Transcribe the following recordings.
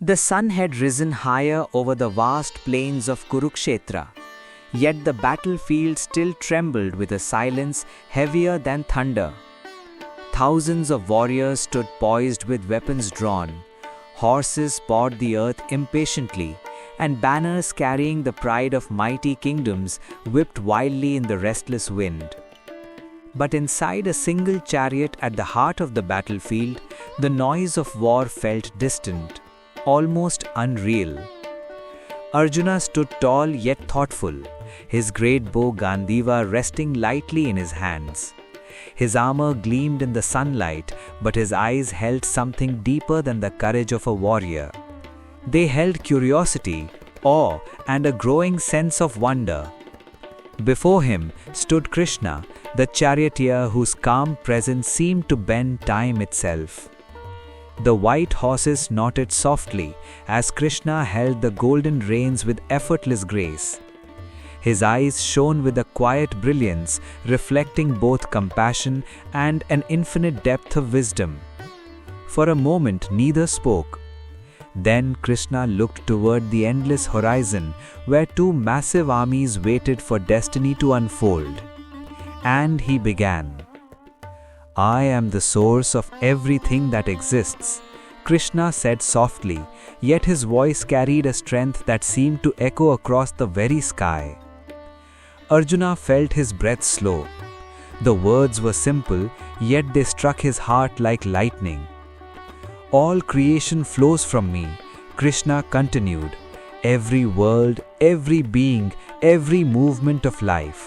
The sun had risen higher over the vast plains of Kurukshetra, yet the battlefield still trembled with a silence heavier than thunder. Thousands of warriors stood poised with weapons drawn. Horses pawed the earth impatiently, and banners carrying the pride of mighty kingdoms whipped wildly in the restless wind. But inside a single chariot at the heart of the battlefield, the noise of war felt distant, almost unreal. Arjuna stood tall yet thoughtful, his great bow Gandiva resting lightly in his hands. His armor gleamed in the sunlight, but his eyes held something deeper than the courage of a warrior. They held curiosity, awe, and a growing sense of wonder. Before him stood Krishna, the charioteer whose calm presence seemed to bend time itself. The white horses snorted softly as Krishna held the golden reins with effortless grace. His eyes shone with a quiet brilliance, reflecting both compassion and an infinite depth of wisdom. For a moment, neither spoke. Then Krishna looked toward the endless horizon, where two massive armies waited for destiny to unfold. And he began. "I am the source of everything that exists," Krishna said softly, yet his voice carried a strength that seemed to echo across the very sky. Arjuna felt his breath slow. The words were simple, yet they struck his heart like lightning. "All creation flows from me," Krishna continued. "Every world, every being, every movement of life."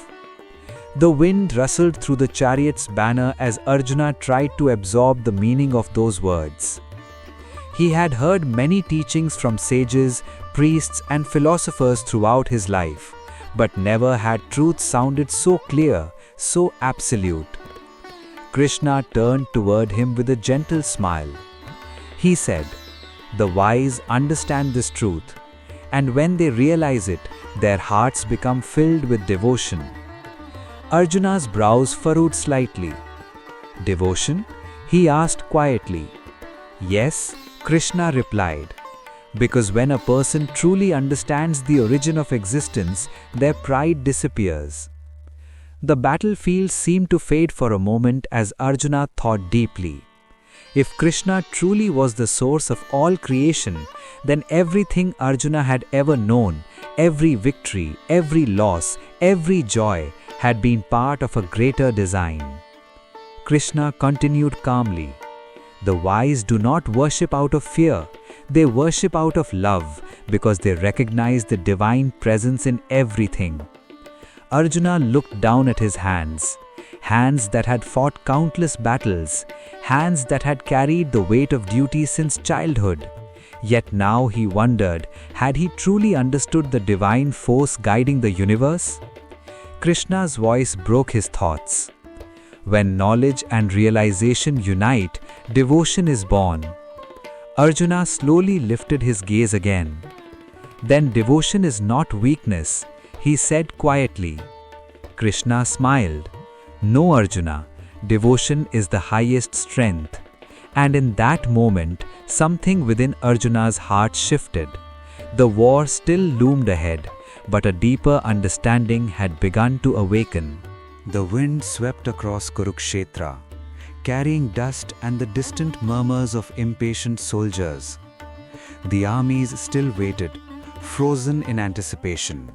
The wind rustled through the chariot's banner as Arjuna tried to absorb the meaning of those words. He had heard many teachings from sages, priests, and philosophers throughout his life, but never had truth sounded so clear, so absolute. Krishna turned toward him with a gentle smile. He said, "The wise understand this truth, and when they realize it, their hearts become filled with devotion." Arjuna's brows furrowed slightly. "Devotion?" he asked quietly. "Yes," Krishna replied. "Because when a person truly understands the origin of existence, their pride disappears." The battlefield seemed to fade for a moment as Arjuna thought deeply. If Krishna truly was the source of all creation, then everything Arjuna had ever known, every victory, every loss, every joy, had been part of a greater design. Krishna continued calmly. "The wise do not worship out of fear. They worship out of love because they recognize the divine presence in everything." Arjuna looked down at his hands. Hands that had fought countless battles, hands that had carried the weight of duty since childhood. Yet now he wondered, had he truly understood the divine force guiding the universe? Krishna's voice broke his thoughts. When knowledge and realization unite, devotion is born. Arjuna slowly lifted his gaze again. "Then devotion is not weakness," he said quietly. Krishna smiled. "No, Arjuna, devotion is the highest strength." And in that moment, something within Arjuna's heart shifted. The war still loomed ahead, but a deeper understanding had begun to awaken. The wind swept across Kurukshetra, carrying dust and the distant murmurs of impatient soldiers. The armies still waited, frozen in anticipation.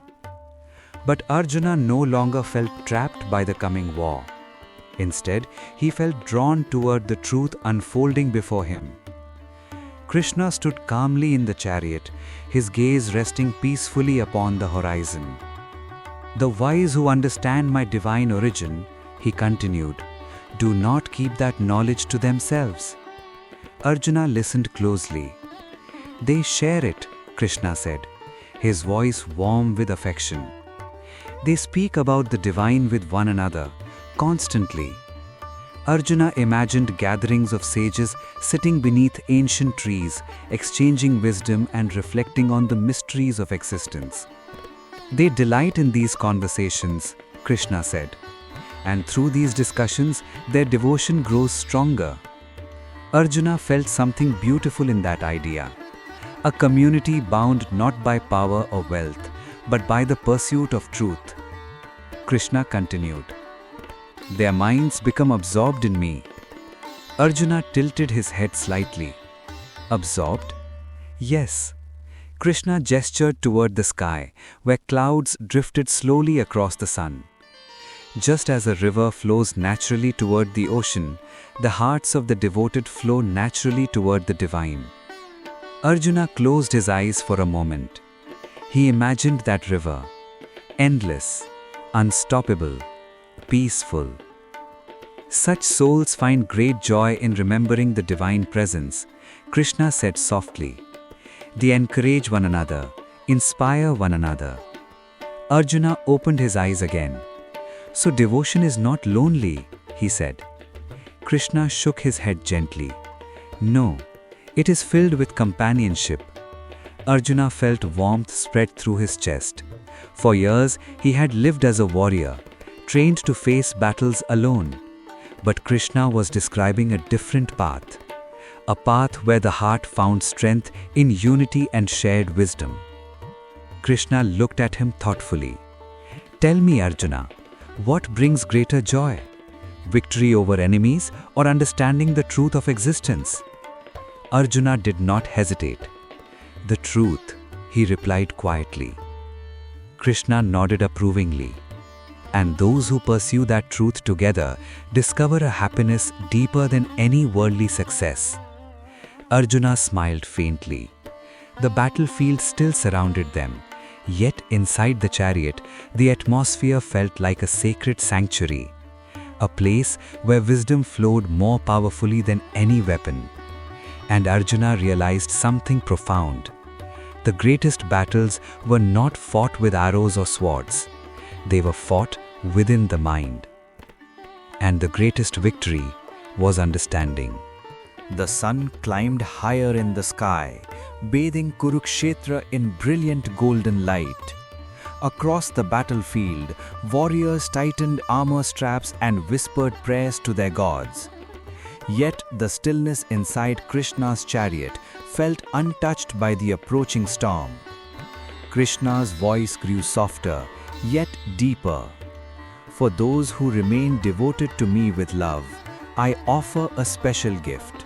But Arjuna no longer felt trapped by the coming war. Instead, he felt drawn toward the truth unfolding before him. Krishna stood calmly in the chariot, his gaze resting peacefully upon the horizon. "The wise who understand my divine origin," he continued, "do not keep that knowledge to themselves." Arjuna listened closely. "They share it," Krishna said, his voice warm with affection. "They speak about the divine with one another, constantly." Arjuna imagined gatherings of sages sitting beneath ancient trees, exchanging wisdom and reflecting on the mysteries of existence. "They delight in these conversations," Krishna said, "and through these discussions, their devotion grows stronger." Arjuna felt something beautiful in that idea. A community bound not by power or wealth, but by the pursuit of truth. Krishna continued. Their minds become absorbed in me. Arjuna tilted his head slightly. Absorbed? Yes. Krishna gestured toward the sky, where clouds drifted slowly across the sun. Just as a river flows naturally toward the ocean, the hearts of the devoted flow naturally toward the divine. Arjuna closed his eyes for a moment. He imagined that river, endless, unstoppable, peaceful. Such souls find great joy in remembering the divine presence, Krishna said softly. They encourage one another, inspire one another. Arjuna opened his eyes again. So devotion is not lonely, he said. Krishna shook his head gently. No, it is filled with companionship. Arjuna felt warmth spread through his chest. For years, he had lived as a warrior, trained to face battles alone. But Krishna was describing a different path. A path where the heart found strength in unity and shared wisdom. Krishna looked at him thoughtfully. Tell me, Arjuna, what brings greater joy? Victory over enemies or understanding the truth of existence? Arjuna did not hesitate. The truth, he replied quietly. Krishna nodded approvingly. And those who pursue that truth together discover a happiness deeper than any worldly success. Arjuna smiled faintly. The battlefield still surrounded them, yet inside the chariot, the atmosphere felt like a sacred sanctuary, a place where wisdom flowed more powerfully than any weapon. And Arjuna realized something profound. The greatest battles were not fought with arrows or swords. They were fought within the mind. And the greatest victory was understanding. The sun climbed higher in the sky, bathing Kurukshetra in brilliant golden light. Across the battlefield, warriors tightened armor straps and whispered prayers to their gods. Yet the stillness inside Krishna's chariot felt untouched by the approaching storm. Krishna's voice grew softer, yet deeper. For those who remain devoted to me with love, I offer a special gift.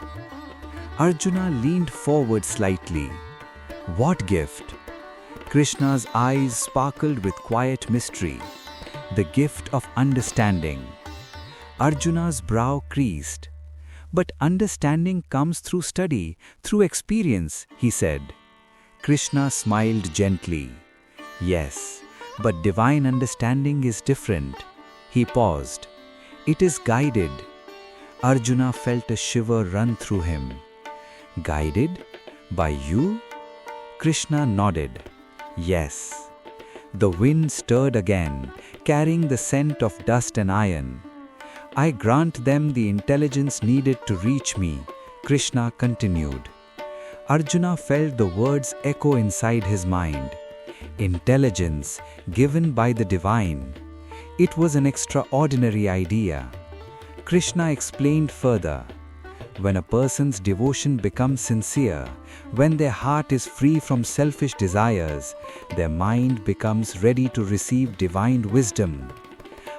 Arjuna leaned forward slightly. What gift? Krishna's eyes sparkled with quiet mystery. The gift of understanding. Arjuna's brow creased. But understanding comes through study, through experience, he said. Krishna smiled gently. Yes, but divine understanding is different. He paused. It is guided. Arjuna felt a shiver run through him. Guided? By you? Krishna nodded. Yes. The wind stirred again, carrying the scent of dust and iron. I grant them the intelligence needed to reach me, Krishna continued. Arjuna felt the words echo inside his mind. Intelligence given by the divine. It was an extraordinary idea. Krishna explained further. When a person's devotion becomes sincere, when their heart is free from selfish desires, their mind becomes ready to receive divine wisdom.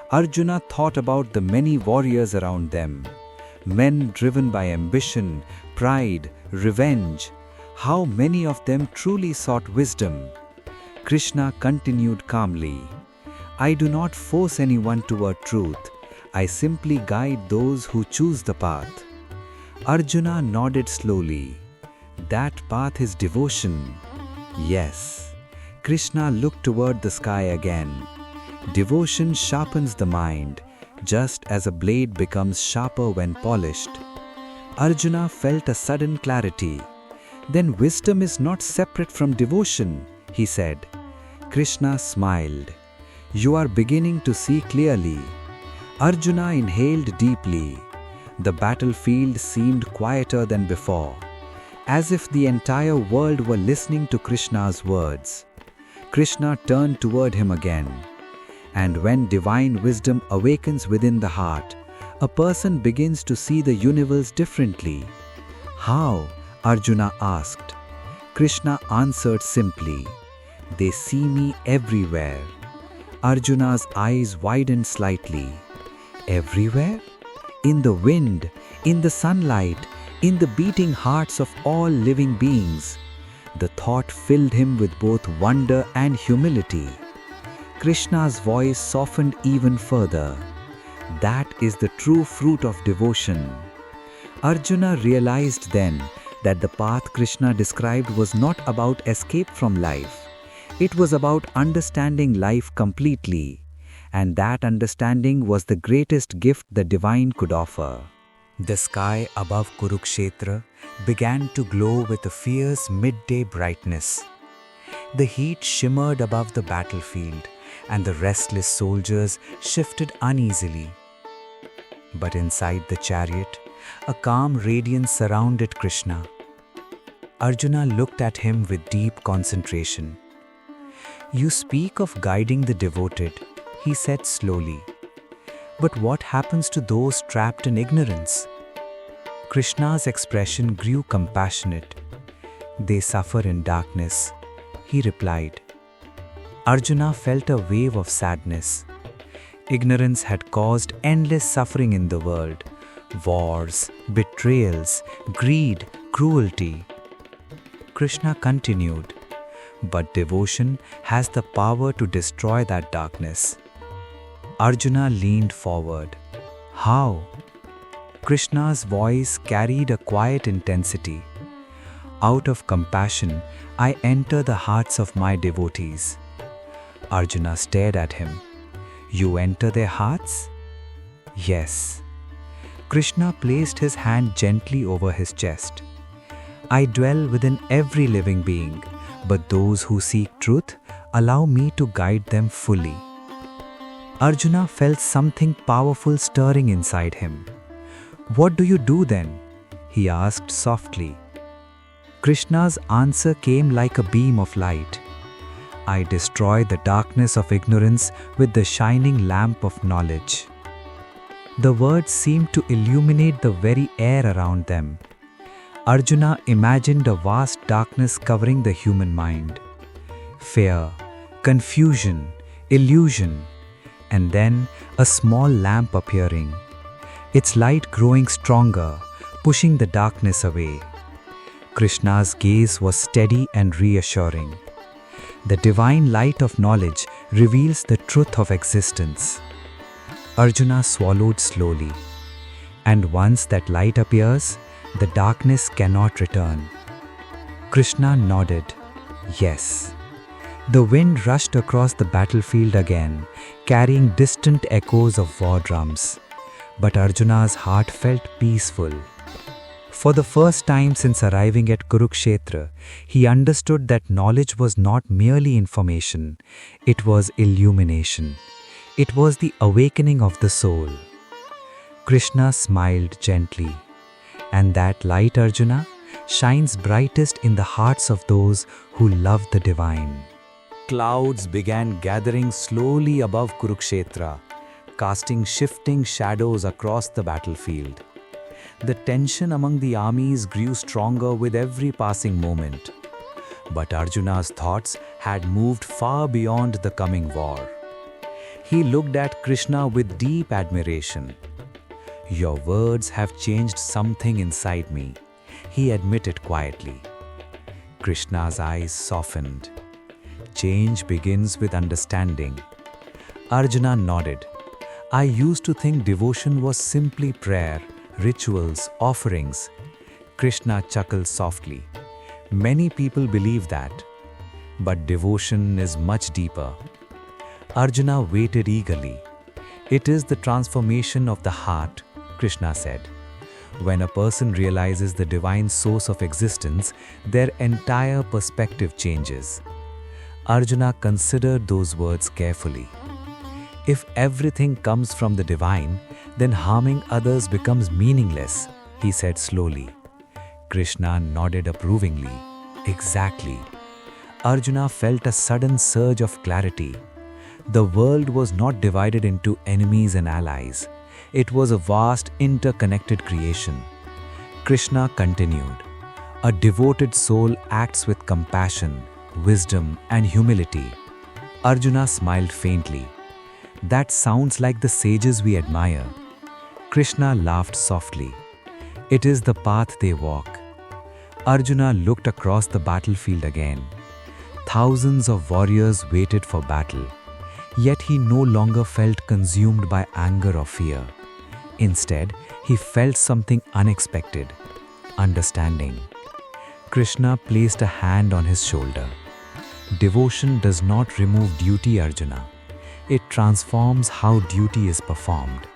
Arjuna thought about the many warriors around them, men driven by ambition, pride, revenge. How many of them truly sought wisdom? Krishna continued calmly. I do not force anyone toward truth. I simply guide those who choose the path. Arjuna nodded slowly. That path is devotion. Yes. Krishna looked toward the sky again. Devotion sharpens the mind, just as a blade becomes sharper when polished. Arjuna felt a sudden clarity. Then wisdom is not separate from devotion, he said. Krishna smiled. You are beginning to see clearly. Arjuna inhaled deeply. The battlefield seemed quieter than before, as if the entire world were listening to Krishna's words. Krishna turned toward him again. And when divine wisdom awakens within the heart, a person begins to see the universe differently. How? Arjuna asked. Krishna answered simply, "They see me everywhere." Arjuna's eyes widened slightly. Everywhere? In the wind, in the sunlight, in the beating hearts of all living beings. The thought filled him with both wonder and humility. Krishna's voice softened even further. That is the true fruit of devotion. Arjuna realized then that the path Krishna described was not about escape from life. It was about understanding life completely. And that understanding was the greatest gift the divine could offer. The sky above Kurukshetra began to glow with a fierce midday brightness. The heat shimmered above the battlefield, and the restless soldiers shifted uneasily. But inside the chariot, a calm radiance surrounded Krishna. Arjuna looked at him with deep concentration. "You speak of guiding the devoted," he said slowly. "But what happens to those trapped in ignorance?" Krishna's expression grew compassionate. "They suffer in darkness," he replied. Arjuna felt a wave of sadness. Ignorance had caused endless suffering in the world. Wars, betrayals, greed, cruelty. Krishna continued, "But devotion has the power to destroy that darkness." Arjuna leaned forward. "How?" Krishna's voice carried a quiet intensity. "Out of compassion, I enter the hearts of my devotees." Arjuna stared at him. "You enter their hearts?" "Yes." Krishna placed his hand gently over his chest. "I dwell within every living being, but those who seek truth, allow me to guide them fully." Arjuna felt something powerful stirring inside him. "What do you do then?" he asked softly. Krishna's answer came like a beam of light. "I destroy the darkness of ignorance with the shining lamp of knowledge." The words seemed to illuminate the very air around them. Arjuna imagined a vast darkness covering the human mind. Fear, confusion, illusion, and then a small lamp appearing. Its light growing stronger, pushing the darkness away. Krishna's gaze was steady and reassuring. The divine light of knowledge reveals the truth of existence. Arjuna swallowed slowly. And once that light appears, the darkness cannot return. Krishna nodded. Yes. The wind rushed across the battlefield again, carrying distant echoes of war drums. But Arjuna's heart felt peaceful. For the first time since arriving at Kurukshetra, he understood that knowledge was not merely information, it was illumination. It was the awakening of the soul. Krishna smiled gently. And that light, Arjuna, shines brightest in the hearts of those who love the divine. Clouds began gathering slowly above Kurukshetra, casting shifting shadows across the battlefield. The tension among the armies grew stronger with every passing moment. But Arjuna's thoughts had moved far beyond the coming war. He looked at Krishna with deep admiration. "Your words have changed something inside me," he admitted quietly. Krishna's eyes softened. "Change begins with understanding." Arjuna nodded. "I used to think devotion was simply prayer, rituals, offerings." Krishna chuckled softly. "Many people believe that. But devotion is much deeper." Arjuna waited eagerly. "It is the transformation of the heart," Krishna said. "When a person realizes the divine source of existence, their entire perspective changes." Arjuna considered those words carefully. If everything comes from the divine, then harming others becomes meaningless, he said slowly. Krishna nodded approvingly. Exactly. Arjuna felt a sudden surge of clarity. The world was not divided into enemies and allies. It was a vast, interconnected creation. Krishna continued, A devoted soul acts with compassion, wisdom, and humility. Arjuna smiled faintly. That sounds like the sages we admire. Krishna laughed softly. It is the path they walk. Arjuna looked across the battlefield again. Thousands of warriors waited for battle. Yet he no longer felt consumed by anger or fear. Instead, he felt something unexpected: understanding. Krishna placed a hand on his shoulder. Devotion does not remove duty, Arjuna. It transforms how duty is performed.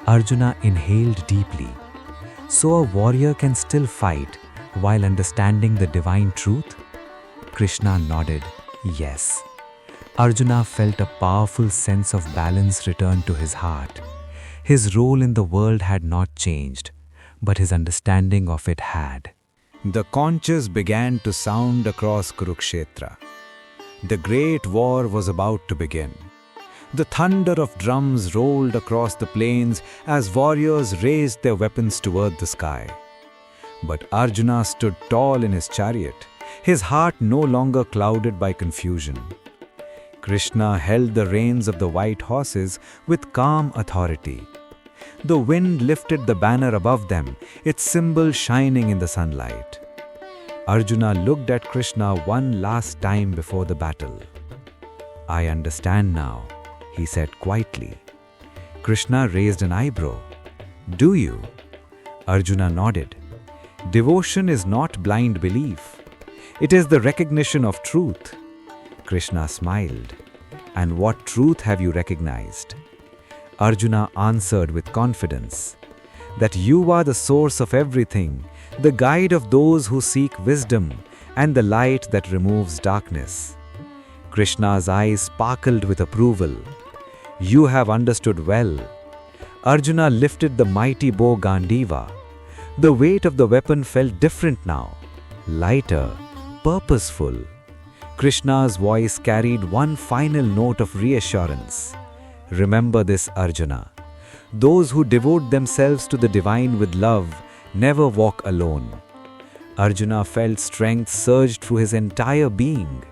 Arjuna inhaled deeply. So a warrior can still fight while understanding the divine truth? Krishna nodded, yes. Arjuna felt a powerful sense of balance return to his heart. His role in the world had not changed, but his understanding of it had. The conches began to sound across Kurukshetra. The great war was about to begin. The thunder of drums rolled across the plains as warriors raised their weapons toward the sky. But Arjuna stood tall in his chariot, his heart no longer clouded by confusion. Krishna held the reins of the white horses with calm authority. The wind lifted the banner above them, its symbol shining in the sunlight. Arjuna looked at Krishna one last time before the battle. I understand now, he said quietly. Krishna raised an eyebrow. Do you? Arjuna nodded. Devotion is not blind belief. It is the recognition of truth. Krishna smiled. And what truth have you recognized? Arjuna answered with confidence, that you are the source of everything, the guide of those who seek wisdom, and the light that removes darkness. Krishna's eyes sparkled with approval. You have understood well. Arjuna lifted the mighty bow Gandiva. The weight of the weapon felt different now, lighter, purposeful. Krishna's voice carried one final note of reassurance. Remember this, Arjuna. Those who devote themselves to the divine with love never walk alone. Arjuna felt strength surge through his entire being.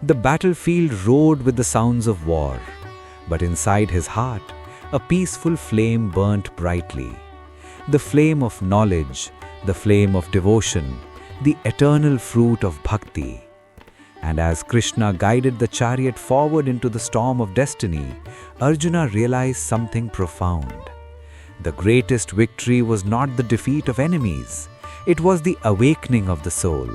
The battlefield roared with the sounds of war, but inside his heart, a peaceful flame burnt brightly. The flame of knowledge, the flame of devotion, the eternal fruit of bhakti. And as Krishna guided the chariot forward into the storm of destiny, Arjuna realized something profound. The greatest victory was not the defeat of enemies, it was the awakening of the soul.